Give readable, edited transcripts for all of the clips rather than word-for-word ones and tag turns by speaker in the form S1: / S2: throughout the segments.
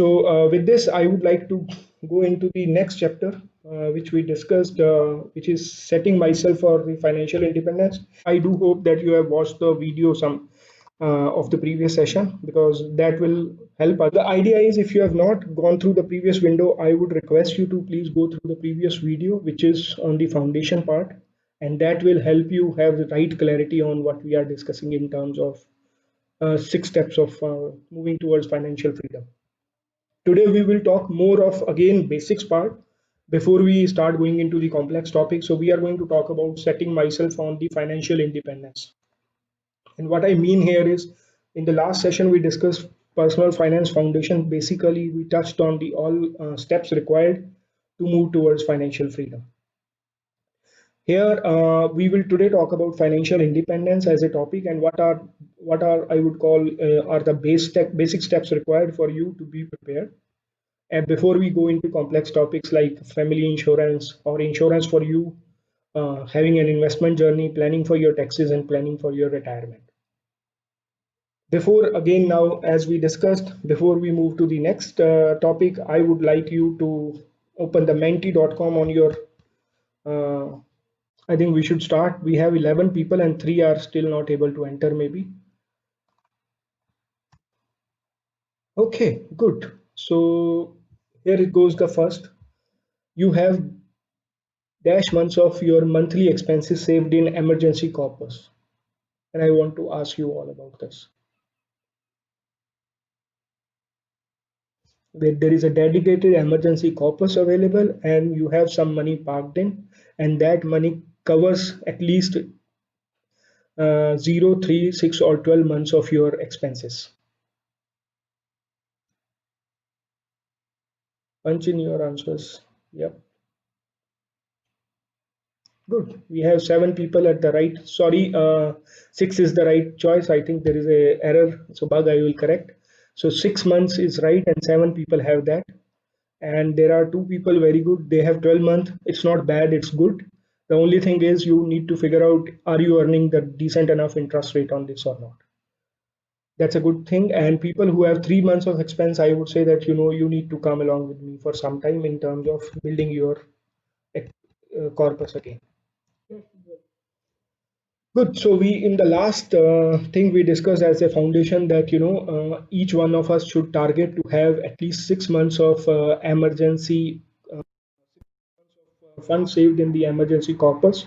S1: With this, I would like to go into the next chapter, which we discussed, which is setting myself for the financial independence. I do hope that you have watched the video some of the previous session because that will help. The idea is if you have not gone through the previous window, I would request you to please go through the previous video, which is on the foundation part, and that will help you have the right clarity on what we are discussing in terms of 6 steps of moving towards financial freedom. Today we will talk more of again basics part before we start going into the complex topic. So we are going to talk about setting myself on the financial independence. And what I mean here is in the last session we discussed personal finance foundation. Basically we touched on the all steps required to move towards financial freedom. Here we will today talk about financial independence as a topic and what are I would call are the basic steps required for you to be prepared. And before we go into complex topics like family insurance or insurance for you, having an investment journey, planning for your taxes, and planning for your retirement. Before, again, now, as we discussed, before we move to the next topic, I would like you to open the menti.com on your. Uh, I think we should start. We have 11 people and 3 are still not able to enter, maybe. Okay, good. So here it goes the first. You have dash months of your monthly expenses saved in emergency corpus. And I want to ask you all about this. Where there is a dedicated emergency corpus available and you have some money parked in, and that money covers at least 0, 3, 6, or 12 months of your expenses. Punch in your answers. Yep. Good. We have 7 people at the right. Sorry, 6 is the right choice. I think there is a error. So bug I will correct. So 6 months is right, and 7 people have that. And there are 2 people very good. They have 12 month. It's not bad. It's good. The only thing is you need to figure out are you earning the decent enough interest rate on this or not. That's a good thing. And people who have 3 months of expense, I would say that you need to come along with me for some time in terms of building your corpus again. Good. So we in the last thing we discussed as a foundation that each one of us should target to have at least 6 months of emergency funds saved in the emergency corpus,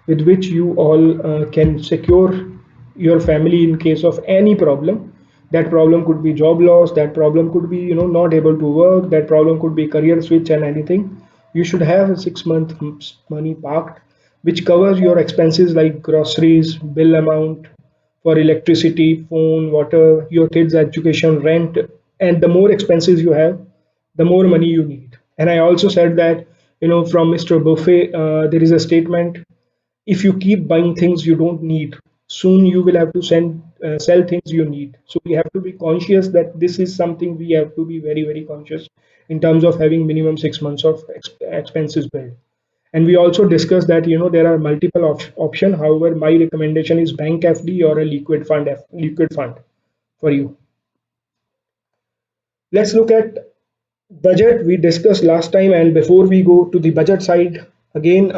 S1: with which you all can secure your family in case of any problem. That problem could be job loss. That problem could be not able to work. That problem could be career switch and anything. You should have a 6 month money parked which covers your expenses like groceries, bill amount for electricity, phone, water, your kids' education, rent, and the more expenses you have, the more money you need. And I also said that, from Mr. Buffet, there is a statement: if you keep buying things you don't need, soon you will have to sell things you need. So we have to be conscious that this is something we have to be very, very conscious in terms of having minimum 6 months of expenses built. And we also discussed that there are multiple option. However, my recommendation is bank FD or a liquid fund for you. Let's look at budget we discussed last time, and before we go to the budget side again,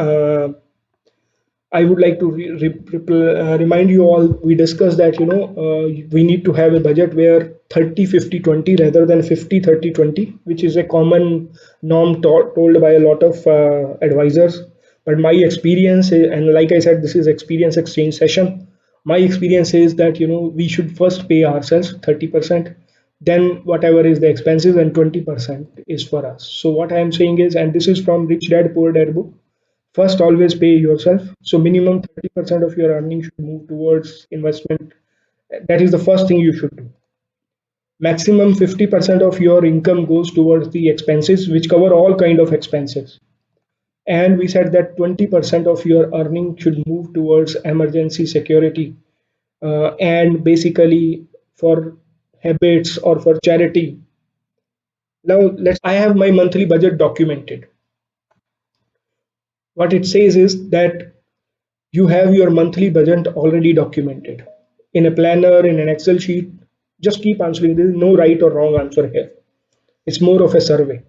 S1: I would like to remind you all. We discussed that we need to have a budget where 30, 50, 20 rather than 50, 30, 20, which is a common norm told by a lot of advisors. But my experience and like I said, this is experience exchange session. My experience is that we should first pay ourselves 30%, then whatever is the expenses, and 20% is for us. So what I am saying is, and this is from Rich Dad Poor Dad book, first always pay yourself. So minimum 30% of your earnings should move towards investment. That is the first thing you should do. Maximum 50% of your income goes towards the expenses, which cover all kind of expenses. And we said that 20% of your earning should move towards emergency security, and basically for habits or for charity. Now I have my monthly budget documented. What it says is that you have your monthly budget already documented in a planner, in an Excel sheet. Just keep answering. There is no right or wrong answer here. It's more of a survey.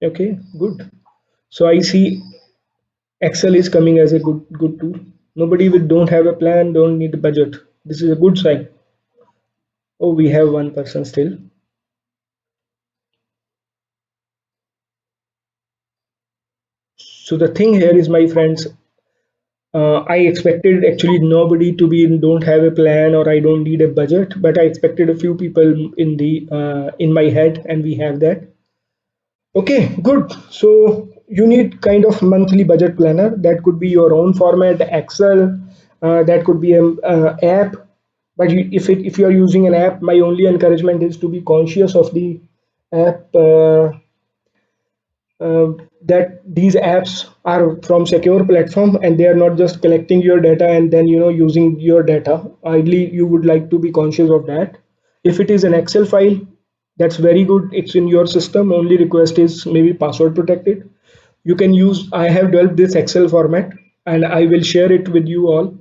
S1: Okay, good. So I see Excel is coming as a good tool. Nobody will don't have a plan, don't need a budget. This is a good sign. Oh, we have one person still. So the thing here is, my friends, I expected actually nobody to be in don't have a plan or I don't need a budget, but I expected a few people in the in my head, and we have that. Okay, good. So you need kind of monthly budget planner. That could be your own format, Excel. That could be an app. But if you are using an app, my only encouragement is to be conscious of the app. That these apps are from secure platform and they are not just collecting your data and then using your data. Ideally you would like to be conscious of that. If it is an Excel file, that's very good, it's in your system, only request is maybe password protected. You can use, I have developed this Excel format and I will share it with you all,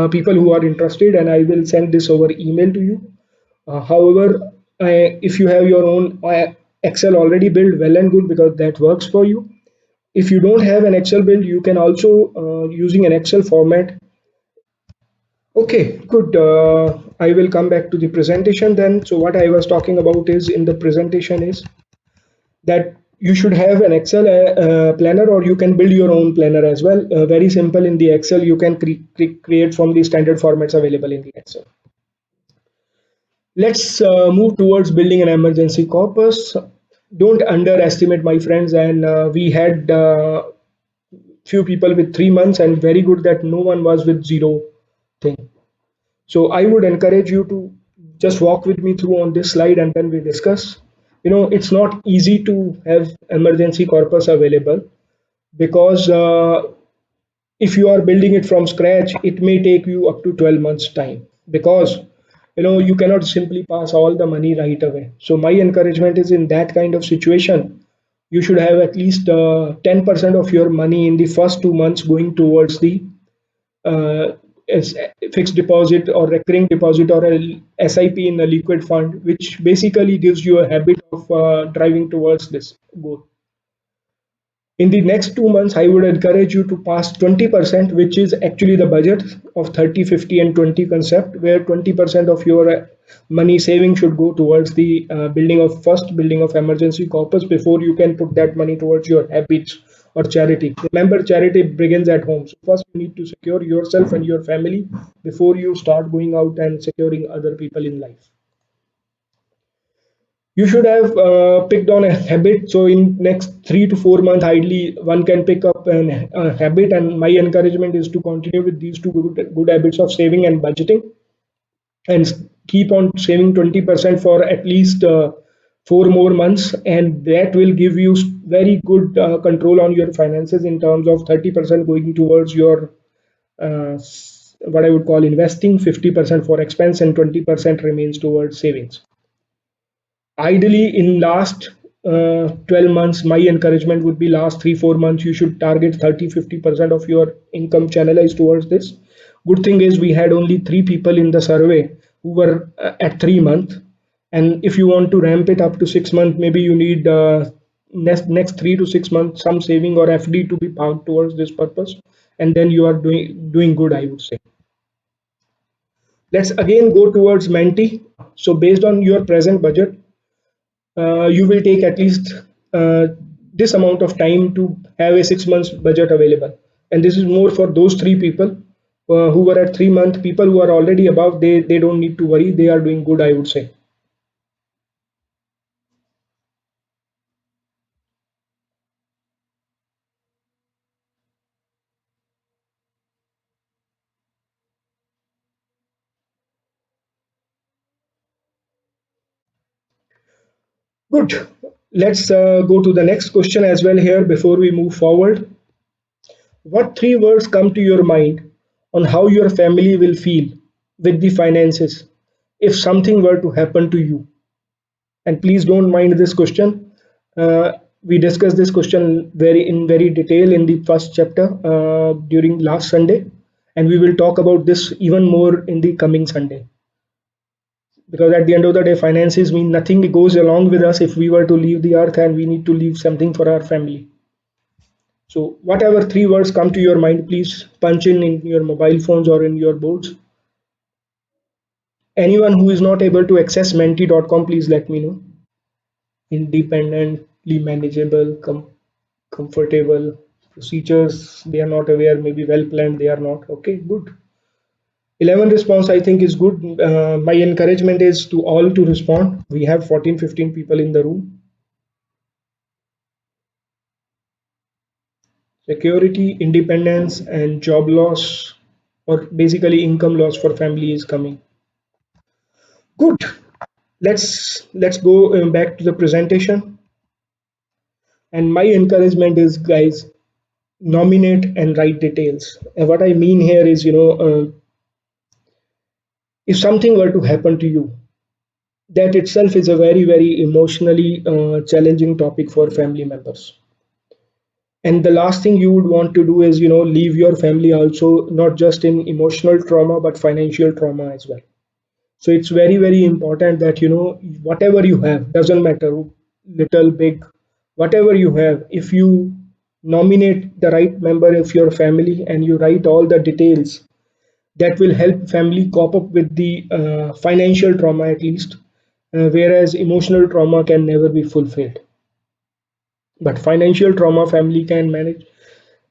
S1: people who are interested, and I will send this over email to you. However, if you have your own Excel already built, well and good, because that works for you. If you don't have an Excel build, you can also using an Excel format. Okay, good. I will come back to the presentation then. So what I was talking about is in the presentation is that you should have an Excel planner, or you can build your own planner as well. Very simple in the Excel. You can create from the standard formats available in the Excel. Let's move towards building an emergency corpus. Don't underestimate, my friends. And we had few people with 3 months, and very good that no one was with zero thing. So I would encourage you to just walk with me through on this slide, and then we discuss. It's not easy to have emergency corpus available, because if you are building it from scratch, it may take you up to 12 months time, because you cannot simply pass all the money right away. So my encouragement is, in that kind of situation, you should have at least 10% of your money in the first 2 months going towards the uh, as fixed deposit or recurring deposit, or a SIP in a liquid fund, which basically gives you a habit of driving towards this goal. In the next 2 months, I would encourage you to pass 20%, which is actually the budget of 30, 50, and 20 concept, where 20% of your money saving should go towards the building of emergency corpus before you can put that money towards your habits or charity. Remember, charity begins at home. So first you need to secure yourself and your family before you start going out and securing other people in life. You should have picked on a habit. So in next 3 to 4 months, ideally one can pick up a habit, and my encouragement is to continue with these two good habits of saving and budgeting, and keep on saving 20% for at least 4 more months, and that will give you very good control on your finances, in terms of 30% going towards your what I would call investing, 50% for expense, and 20% remains towards savings. Ideally, in last 12 months, my encouragement would be last 3 4 months, you should target 30 50% of your income channelized towards this. Good thing is we had only 3 people in the survey who were at 3 months, and if you want to ramp it up to 6 months, maybe you need next 3 to 6 months some saving or FD to be parked towards this purpose, and then you are doing good, I would say. Let's again go towards Menti. So based on your present budget, you will take at least uh, this amount of time to have a 6 months budget available. And this is more for those 3 people who were at 3 month. People who are already above, they don't need to worry, they are doing good, I would say. Good. Let's go to the next question as well here before we move forward. What 3 words come to your mind on how your family will feel with the finances if something were to happen to you? And please don't mind this question. We discussed this question very detail in the first chapter during last Sunday, And we will talk about this even more in the coming Sunday. Because at the end of the day, finances mean nothing goes along with us if we were to leave the earth and we need to leave something for our family. So, whatever three words come to your mind, please punch in your mobile phones or in your boards. Anyone who is not able to access menti.com, please let me know. Independently manageable, comfortable procedures. They are not aware, maybe well planned, they are not. Okay, good. 11 response I think is good. My encouragement is to all to respond. We have 14, 15 people in the room. Security, independence, and job loss, or basically income loss for family is coming. Good. Let's go back to the presentation. And my encouragement is, guys, nominate and write details. And what I mean here is, if something were to happen to you, that itself is a very, very emotionally challenging topic for family members. And the last thing you would want to do is, leave your family also not just in emotional trauma but financial trauma as well. So it's very, very important that, whatever you have, doesn't matter, little, big, whatever you have, if you nominate the right member of your family and you write all the details, that will help family cope up with the financial trauma at least, whereas emotional trauma can never be fulfilled. But financial trauma family can manage,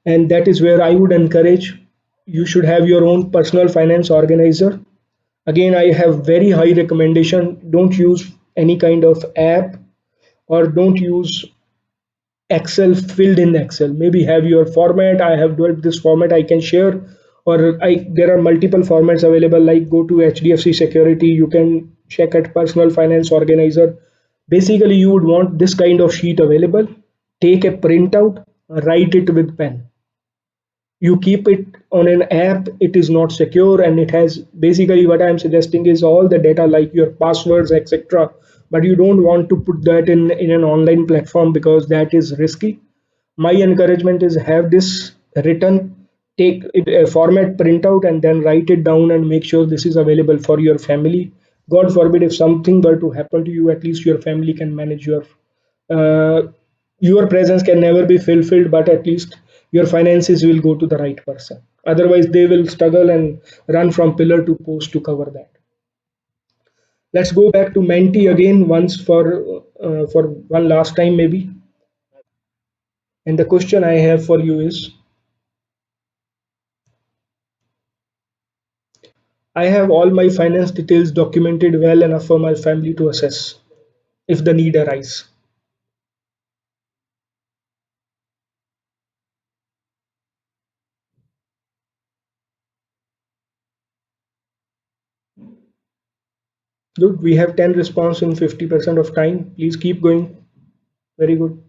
S1: and that is where I would encourage you should have your own personal finance organizer. Again, I have very high recommendation: don't use any kind of app, or don't use Excel filled in Excel. Maybe have your format. I have developed this format I can share, or I there are multiple formats available. Like go to HDFC Security, you can check at Personal Finance Organizer. Basically, you would want this kind of sheet available. Take a printout, write it with pen. You keep it on an app, it is not secure, and it has, basically what I'm suggesting is all the data like your passwords, etc. But you don't want to put that in an online platform because that is risky. My encouragement is have this written, take it a format printout and then write it down and make sure this is available for your family. God forbid if something were to happen to you, at least your family can manage uh, your presence can never be fulfilled, but at least your finances will go to the right person. Otherwise, they will struggle and run from pillar to post to cover that. Let's go back to Menti again once for one last time maybe. And the question I have for you is: I have all my finance details documented well enough for my family to assess if the need arises. Good. We have 10 response in 50% of time. Please keep going. Very good.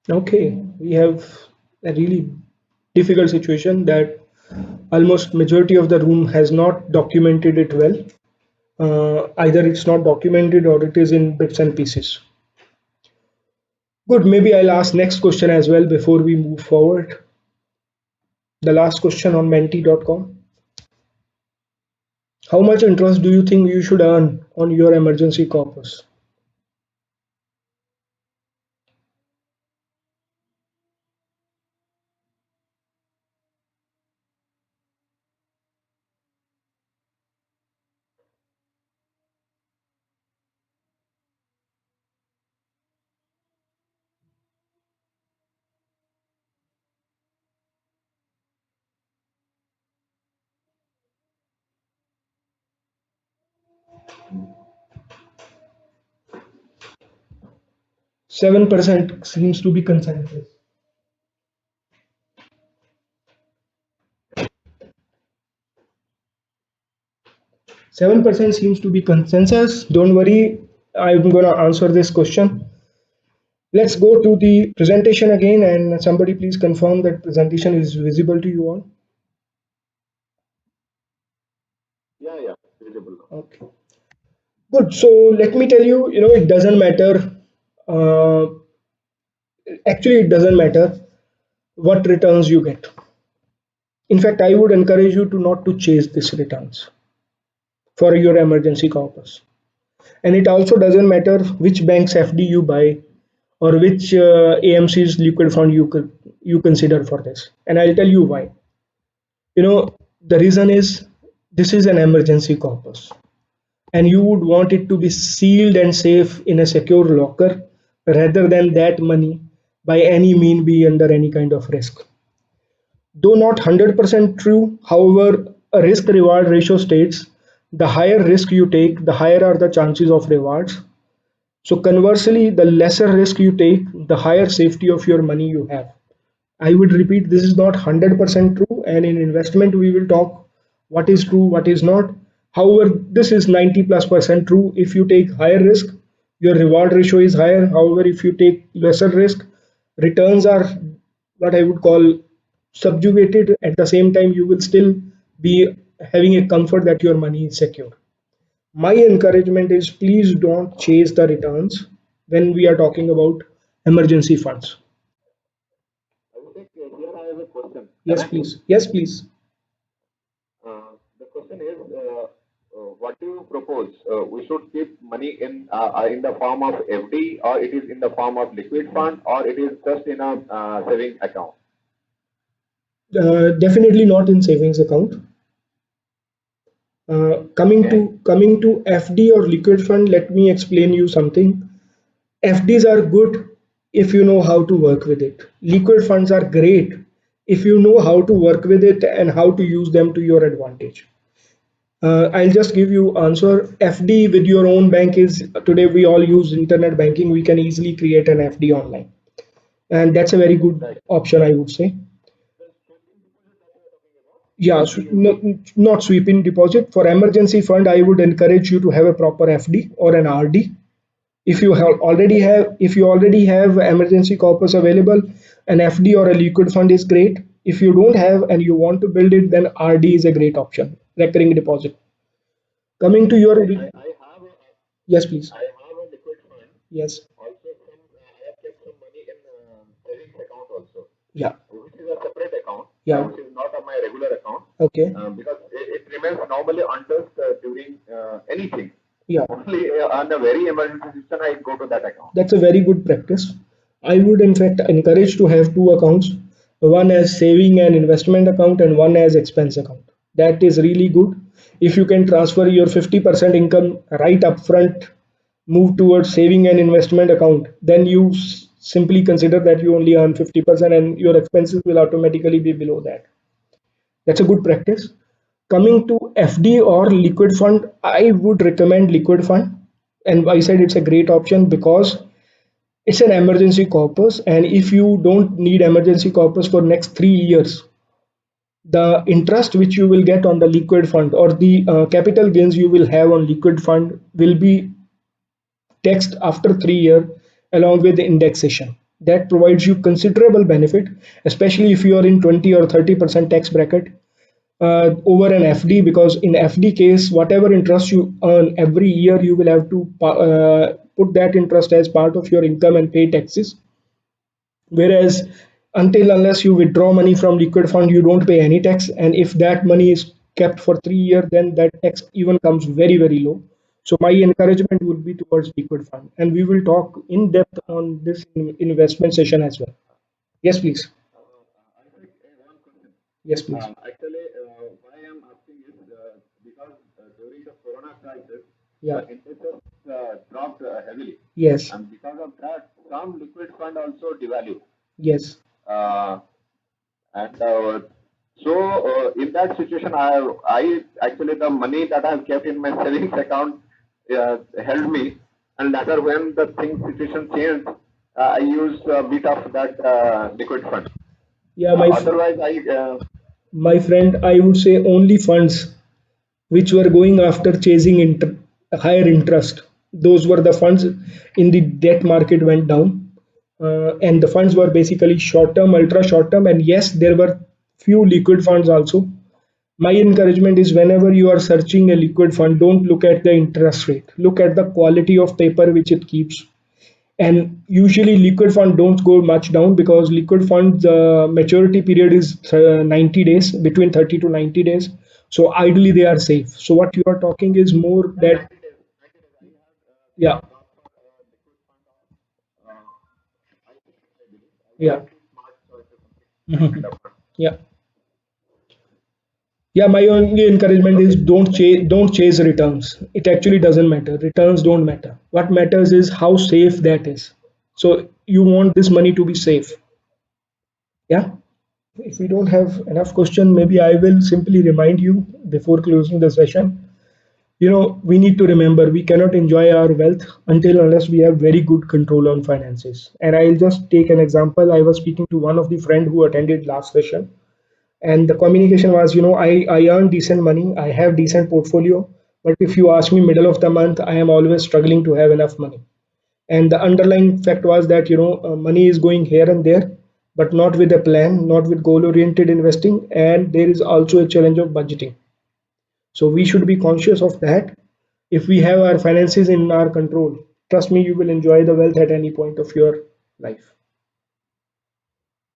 S1: Okay, we have a really difficult situation that almost majority of the room has not documented it well. Either it's not documented or it is in bits and pieces. Good, maybe I'll ask next question as well before we move forward. The last question on menti.com. How much interest do you think you should earn on your emergency corpus? 7% seems to be consensus. 7% seems to be consensus. Don't worry, I'm going to answer this question. Let's go to the presentation again, and somebody please confirm that presentation is visible to you all.
S2: Yeah, yeah, visible now.
S1: Okay. Good. So let me tell you, it doesn't matter. Uh, Actually, it doesn't matter what returns you get. In fact, I would encourage you to not to chase these returns for your emergency corpus. And it also doesn't matter which bank's FD you buy or which AMC's liquid fund you consider for this. And I'll tell you why. The reason is this is an emergency corpus, and you would want it to be sealed and safe in a secure locker rather than that money by any mean be under any kind of risk. Though not 100% true, however, a risk reward ratio states the higher risk you take, the higher are the chances of rewards. So, conversely, the lesser risk you take, the higher safety of your money you have. I would repeat, this is not 100% true, and in investment, we will talk what is true, what is not. However, this is 90 plus percent true. If you take higher risk, your reward ratio is higher. However, if you take lesser risk, returns are what I would call subjugated. At the same time, you will still be having a comfort that your money is secure. My encouragement is please don't chase the returns when we are talking about emergency funds.
S2: Abhishek, here I have a question. Can
S1: Yes,
S2: I?
S1: please. Yes, please.
S2: The question is, what do you propose? We should keep money in the form of FD, or it is in the form of liquid fund, or it is just in a saving account.
S1: Definitely not in savings account. Coming
S2: Okay.
S1: to coming to FD or liquid fund, let me explain you something. FDs are good if you know how to work with it. Liquid funds are great if you know how to work with it and how to use them to your advantage. I'll just give you answer. FD with your own bank is today we all use internet banking. We can easily create an FD online, and that's a very good
S2: Right.
S1: option, I would say.
S2: The sweeping deposit that you are talking about,
S1: Yeah,
S2: FD and
S1: not sweeping deposit. For emergency fund, I would encourage you to have a proper FD or an RD. If you already have emergency corpus available, an FD or a liquid fund is great. If you don't have and you want to build it, then RD is a great option, recurring deposit. Coming to your
S2: I have a
S1: yes, please.
S2: I have a liquid fund.
S1: Yes.
S2: Also, I have kept some money in savings account also,
S1: Yeah.
S2: which is a separate account,
S1: Yeah.
S2: which is not on my regular account,
S1: Okay.
S2: because it remains normally untouched during anything.
S1: Yeah.
S2: Only on a very emergency situation, I go to that account.
S1: That's a very good practice. I would, in fact, encourage to have two accounts, one as saving and investment account and one as expense account. That is really good. If you can transfer your 50% income right upfront, move towards saving and investment account, then you simply consider that you only earn 50% and your expenses will automatically be below that. That's a good practice. Coming to FD or liquid fund, I would recommend liquid fund. And I said it's a great option because it's an emergency corpus, and if you don't need emergency corpus for next 3 years, the interest which you will get on the liquid fund or the capital gains you will have on liquid fund will be taxed after 3 years along with the indexation. That provides you considerable benefit, especially if you are in 20 or 30% tax bracket over an FD, because in FD case, whatever interest you earn every year, you will have to put that interest as part of your income and pay taxes. Whereas until unless you withdraw money from liquid fund, you don't pay any tax. And if that money is kept for 3 years, then that tax even comes very, very low. So my encouragement would be towards liquid fund. And we will talk in depth on this investment session as well. Yes, please.
S2: I think one question.
S1: Yes, please.
S2: Actually, why I'm asking is because during the Corona crisis, the
S1: Yeah.
S2: interest rates dropped heavily,
S1: Yes.
S2: and because of that, some liquid fund also devalue.
S1: Yes.
S2: Uh, and so, in that situation, I actually the money that I've kept in my savings account held me, and later when the thing situation changed, I used a bit of that liquid fund.
S1: Yeah,
S2: Otherwise,
S1: my friend, I would say only funds which were going after chasing higher interest. Those were the funds in the debt market went down, and the funds were basically short term, ultra short term. And yes, there were few liquid funds also, My encouragement is whenever you are searching a liquid fund, don't look at the interest rate. Look at the quality of paper which it keeps. And usually liquid fund don't go much down because liquid funds maturity period is 90 days, between 30 to 90 days. So ideally they are safe. So what you are talking is more
S2: Yeah,
S1: that
S2: 90 days. 90 days. I have
S1: yeah,
S2: gone for liquid fund of I believe.
S1: yeah.
S2: ICICI Smart Choice or something. That kind
S1: Mhm.
S2: of fund.
S1: Yeah. Yeah, my only encouragement is
S2: Okay.
S1: don't chase returns. It actually doesn't matter. Returns don't matter. What matters is how safe that is. So you want this money to be safe. Yeah. If we don't have enough question, maybe I will simply remind you before closing the session. We need to remember we cannot enjoy our wealth until unless we have very good control on finances. And I'll just take an example. I was speaking to one of the friend who attended last session, and the communication was, I earn decent money, I have decent portfolio, but if you ask me middle of the month, I am always struggling to have enough money. And the underlying fact was that money is going here and there, but not with a plan, not with goal oriented investing, and there is also a challenge of budgeting. So we should be conscious of that. If we have our finances in our control, trust me, you will enjoy the wealth at any point of your life.